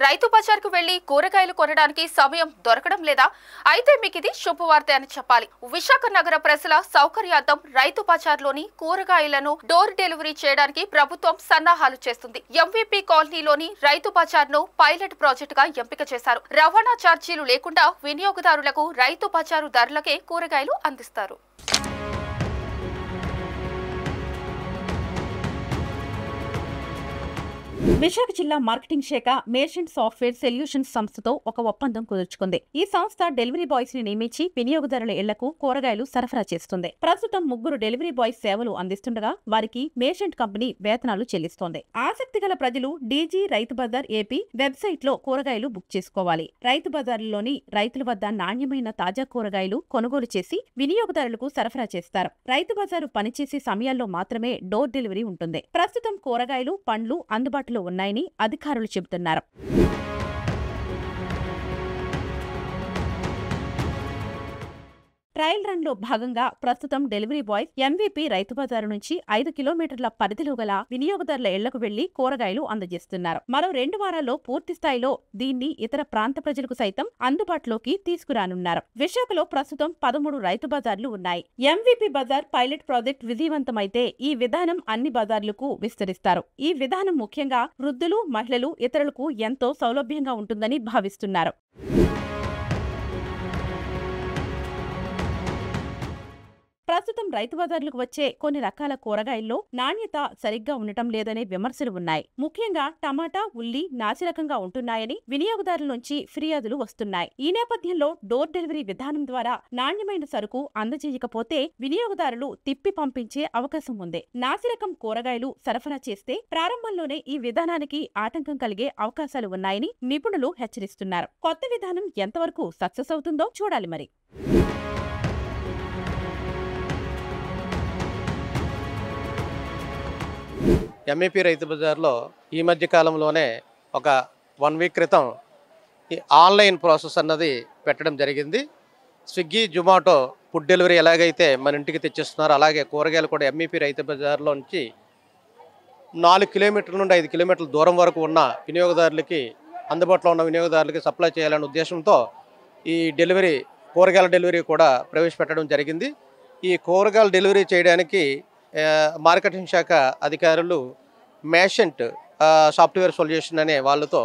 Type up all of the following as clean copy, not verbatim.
రైతు బజార్కు వెళ్లి కూరగాయలు కొనడానికి సమయం దొరకడం లేదా? అయితే మీకు ఇది శుభవార్త అని చెప్పాలి. విశాఖ నగర ప్రజల సౌకర్యార్థం రైతు బజార్లోని కూరగాయలను డోర్ డెలివరీ చేయడానికి ప్రభుత్వం సన్నాహాలు చేస్తుంది. ఎంవీపీ కాలనీలోని రైతు బజార్ను పైలట్ ప్రాజెక్టుగా ఎంపిక చేశారు. రవాణా ఛార్జీలు లేకుండా వినియోగదారులకు రైతు బజారు ధరలకే కూరగాయలు అందిస్తారు. విశాఖ జిల్లా మార్కెటింగ్ శాఖ మేర్చెంట్ సాఫ్ట్వేర్ సొల్యూషన్స్ సంస్థతో ఒక ఒప్పందం కుదుర్చుకుంది. ఈ సంస్థ డెలివరీ బాయ్స్ ని నియమించి వినియోగదారుల ఇళ్లకు కూరగాయలు సరఫరా చేస్తుంది. ప్రస్తుతం 3 డెలివరీ బాయ్స్ సేవలు అందిస్తుండగా వారికి మేర్చెంట్ కంపెనీ వేతనాలు చెల్లిస్తోంది. ఆసక్తి గల ప్రజలు DG Rythu Bazar AP website లో కూరగాయలు బుక్ చేసుకోవాలి. రైతు బజార్లోని రైతుల వద్ద నాణ్యమైన తాజా కూరగాయలు కొనుగోలు చేసి వినియోగదారులకు సరఫరా చేస్తారు. రైతు బజారు పనిచేసే సమయాల్లో మాత్రమే డోర్ డెలివరీ ఉంటుంది. ప్రస్తుతం కూరగాయలు, పండ్లు అందుబాటులో ఉన్నాయని అధికారులు చెబుతున్నారు. ట్రయల్ రన్ లో భాగంగా ప్రస్తుతం డెలివరీ బాయ్స్ ఎంవీపీ రైతు బజారు నుంచి 5 కిలోమీటర్ల పరిధిలో గల వినియోగదారుల ఇళ్లకు వెళ్లి కూరగాయలు అందజేస్తున్నారు. మరో 2 వారాల్లో పూర్తి స్థాయిలో దీన్ని ఇతర ప్రాంత ప్రజలకు సైతం అందుబాటులోకి తీసుకురానున్నారు. విశాఖలో ప్రస్తుతం 13 రైతు బజార్లు ఉన్నాయి. ఎంవీపీ బజార్ పైలట్ ప్రాజెక్ట్ విజయవంతమైతే ఈ విధానం అన్ని బజార్లకు విస్తరిస్తారు. ఈ విధానం ముఖ్యంగా వృద్ధులు, మహిళలు, ఇతరులకు ఎంతో సౌలభ్యంగా ఉంటుందని భావిస్తున్నారు. ప్రస్తుతం రైతు బజార్లకు వచ్చే కొన్ని రకాల కూరగాయల్లో నాణ్యత సరిగ్గా ఉండటం లేదనే విమర్శలు ఉన్నాయి. ముఖ్యంగా టమాటా, ఉల్లి నాసిరకంగా ఉంటున్నాయని వినియోగదారుల నుంచి ఫిర్యాదులు వస్తున్నాయి. ఈ నేపథ్యంలో డోర్ డెలివరీ విధానం ద్వారా నాణ్యమైన సరుకు అందజేయకపోతే వినియోగదారులు తిప్పి పంపించే అవకాశం ఉంది. నాసిరకం కూరగాయలు సరఫరా చేస్తే ప్రారంభంలోనే ఈ విధానానికి ఆటంకం కలిగే అవకాశాలు ఉన్నాయని నిపుణులు హెచ్చరిస్తున్నారు. కొత్త విధానం ఎంతవరకు సక్సెస్ అవుతుందో చూడాలి మరి. ఎంఈపీ రైతు బజార్లో ఈ మధ్య కాలంలోనే ఒక 1 వీక్ క్రితం ఈ ఆన్లైన్ ప్రాసెస్ అన్నది పెట్టడం జరిగింది. స్విగ్గీ, జొమాటో ఫుడ్ డెలివరీ ఎలాగైతే మన ఇంటికి తెచ్చిస్తున్నారో అలాగే కూరగాయలు కూడా ఎంఈపీ రైతు బజార్లో నుంచి 4 కిలోమీటర్ల నుండి 5 కిలోమీటర్ల దూరం వరకు ఉన్న వినియోగదారులకి, అందుబాటులో ఉన్న వినియోగదారులకి సప్లై చేయాలనే ఉద్దేశంతో ఈ కూరగాయల డెలివరీ కూడా ప్రవేశపెట్టడం జరిగింది. ఈ కూరగాయల డెలివరీ చేయడానికి మార్కెటింగ్ శాఖ అధికారులు మేర్చెంట్ సాఫ్ట్వేర్ సొల్యూషన్ అనే వాళ్ళతో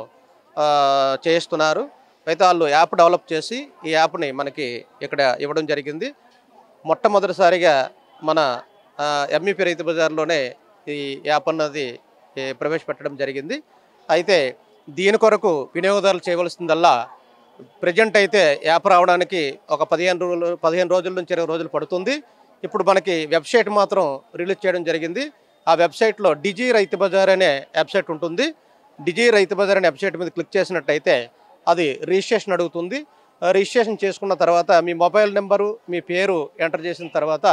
చేయిస్తున్నారు. అయితే వాళ్ళు యాప్ డెవలప్ చేసి ఈ యాప్ని మనకి ఇక్కడ ఇవ్వడం జరిగింది. మొట్టమొదటిసారిగా మన ఎంఈపీ రైతు బజార్లోనే ఈ యాప్ అన్నది ప్రవేశపెట్టడం జరిగింది. అయితే దీని కొరకు వినియోగదారులు చేయవలసిందల్లా ప్రజెంట్ అయితే యాప్ రావడానికి ఒక 15 రోజుల నుంచి 20 రోజులు పడుతుంది. ఇప్పుడు మనకి వెబ్సైట్ మాత్రం రిలీజ్ చేయడం జరిగింది. ఆ వెబ్సైట్లో డిజీ రైతు బజార్ అనే వెబ్సైట్ ఉంటుంది. డిజీ రైతు బజార్ అనే వెబ్సైట్ మీద క్లిక్ చేసినట్టయితే అది రిజిస్ట్రేషన్ అడుగుతుంది. రిజిస్ట్రేషన్ చేసుకున్న తర్వాత మీ మొబైల్ నెంబరు, మీ పేరు ఎంటర్ చేసిన తర్వాత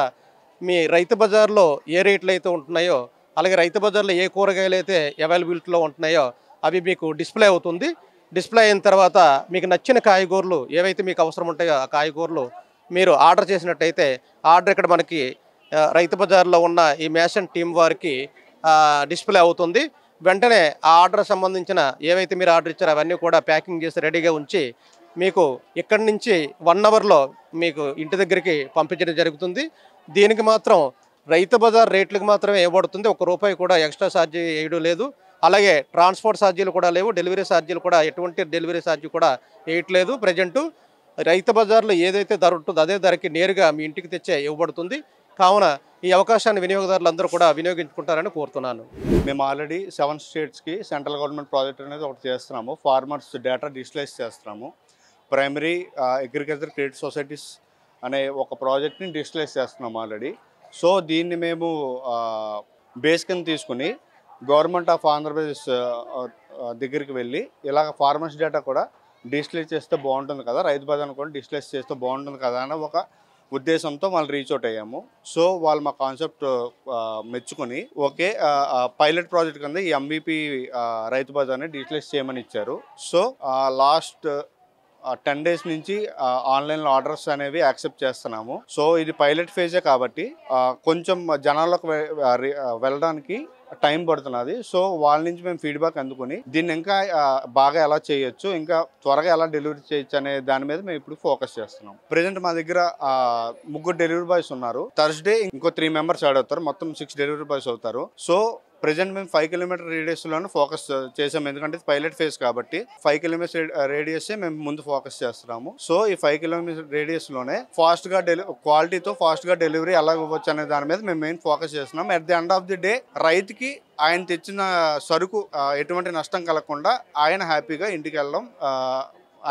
మీ రైతు బజార్లో ఏ రేట్లు అయితే ఉంటున్నాయో, అలాగే రైతు బజార్లో ఏ కూరగాయలు అయితే అవైలబిలిటీలో ఉంటున్నాయో అవి మీకు డిస్ప్లే అవుతుంది. డిస్ప్లే అయిన తర్వాత మీకు నచ్చిన కాయగూరలు ఏవైతే మీకు అవసరం ఉంటాయో ఆ కాయగూరలు మీరు ఆర్డర్ చేసినట్టయితే ఆర్డర్ ఇక్కడ మనకి రైతు బజార్లో ఉన్న ఈ మేర్చెంట్ టీం వారికి డిస్ప్లే అవుతుంది. వెంటనే ఆ ఆర్డర్ సంబంధించిన ఏవైతే మీరు ఆర్డర్ ఇచ్చారో అవన్నీ కూడా ప్యాకింగ్ చేసి రెడీగా ఉంచి మీకు ఇక్కడి నుంచి 1 అవర్లో మీకు ఇంటి దగ్గరికి పంపించడం జరుగుతుంది. దీనికి మాత్రం రైతు బజార్ రేట్లకు మాత్రమే ఇవ్వబడుతుంది. ₹1 కూడా ఎక్స్ట్రా ఛార్జీ వేయడం లేదు. అలాగే ట్రాన్స్పోర్ట్ ఛార్జీలు కూడా లేవు. డెలివరీ ఛార్జీలు కూడా ఎటువంటి డెలివరీ ఛార్జీ కూడా వేయట్లేదు. ప్రజెంటు రైతు బజార్లో ఏదైతే ధర ఉంటుందో అదే ధరకి నేరుగా మీ ఇంటికి తెచ్చే ఇవ్వబడుతుంది. కావున ఈ అవకాశాన్ని వినియోగదారులందరూ కూడా వినియోగించుకుంటారని కోరుతున్నాను. మేము ఆల్రెడీ 7 స్టేట్స్కి సెంట్రల్ గవర్నమెంట్ ప్రాజెక్ట్ అనేది ఒకటి చేస్తున్నాము. ఫార్మర్స్ డేటా డిజిటలైజ్ చేస్తున్నాము. ప్రైమరీ అగ్రికల్చర్ క్రెడిట్ సొసైటీస్ అనే ఒక ప్రాజెక్ట్ని డిజిటలైజ్ చేస్తున్నాము ఆల్రెడీ. సో దీన్ని మేము బేస్ కింద తీసుకుని గవర్నమెంట్ ఆఫ్ ఆంధ్రప్రదేశ్ దగ్గరికి వెళ్ళి ఇలాగ ఫార్మర్స్ డేటా కూడా డిజిటలైజ్ చేస్తే బాగుంటుంది కదా, రైతు బజార్ను కూడా డిజిటలైజ్ చేస్తే బాగుంటుంది కదా అనే ఒక ఉద్దేశంతో వాళ్ళు రీచ్ అవుట్ అయ్యాము. సో వాళ్ళు మా కాన్సెప్ట్ మెచ్చుకొని ఓకే పైలట్ ప్రాజెక్ట్ కింద ఈ ఎంవీపీ రైతు బజార్ని డిజిటలైజ్ చేయమని ఇచ్చారు. సో లాస్ట్ 10 days నుంచి ఆన్లైన్లో ఆర్డర్స్ అనేవి యాక్సెప్ట్ చేస్తున్నాము. సో ఇది పైలట్ ఫేజే కాబట్టి కొంచెం జనాలకు వెళ్ళడానికి టైం పడుతున్నది. సో వాళ్ళ నుంచి మేము ఫీడ్బ్యాక్ అందుకుని దీన్ని ఇంకా బాగా ఎలా చేయొచ్చు, ఇంకా త్వరగా ఎలా డెలివరీ చేయొచ్చు అనే దాని మీద మేము ఇప్పుడు ఫోకస్ చేస్తున్నాం. ప్రెజెంట్ మా దగ్గర 3 డెలివరీ బాయ్స్ ఉన్నారు. థర్స్డే ఇంకో 3 మెంబర్స్ యాడ్ అవుతారు. మొత్తం 6 డెలివరీ బాయ్స్ అవుతారు. సో ప్రెజెంట్ మేము 5 కిలోమీటర్ రేడియస్లోనే ఫోకస్ చేసాము. ఎందుకంటే పైలట్ ఫేజ్ కాబట్టి 5 కిలోమీటర్ రేడియస్ మేము ముందు ఫోకస్ చేస్తున్నాము. సో ఈ 5 కిలోమీటర్ రేడియస్లోనే క్వాలిటీతో ఫాస్ట్గా డెలివరీ ఎలా ఇవ్వచ్చు అనే దాని మీద మేము మెయిన్ ఫోకస్ చేస్తున్నాం. At the end of the day రైతుకి ఆయన తెచ్చిన సరుకు ఎటువంటి నష్టం కలగకుండా ఆయన హ్యాపీగా ఇంటికి వెళ్ళడం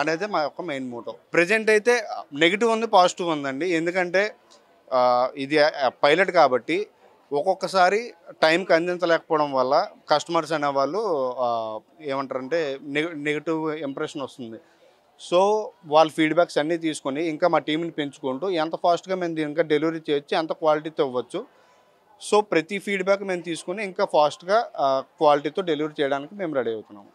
అనేది మా యొక్క మెయిన్ మోటో. ప్రెజెంట్ అయితే నెగిటివ్ ఉంది, పాజిటివ్ ఉందండి. ఎందుకంటే ఇది పైలట్ కాబట్టి ఒక్కొక్కసారి టైంకి అందించలేకపోవడం వల్ల కస్టమర్స్ అనేవాళ్ళు ఏమంటారంటే నెగిటివ్ ఇంప్రెషన్ వస్తుంది. సో వాళ్ళ ఫీడ్బ్యాక్స్ అన్నీ తీసుకొని ఇంకా మా టీంని పెంచుకుంటూ ఎంత ఫాస్ట్గా మేము దీనికి డెలివరీ చేయొచ్చు, ఎంత క్వాలిటీతో ఇవ్వచ్చు. సో ప్రతి ఫీడ్బ్యాక్ మేము తీసుకుని ఇంకా ఫాస్ట్గా క్వాలిటీతో డెలివరీ చేయడానికి మేము రెడీ అవుతున్నాము.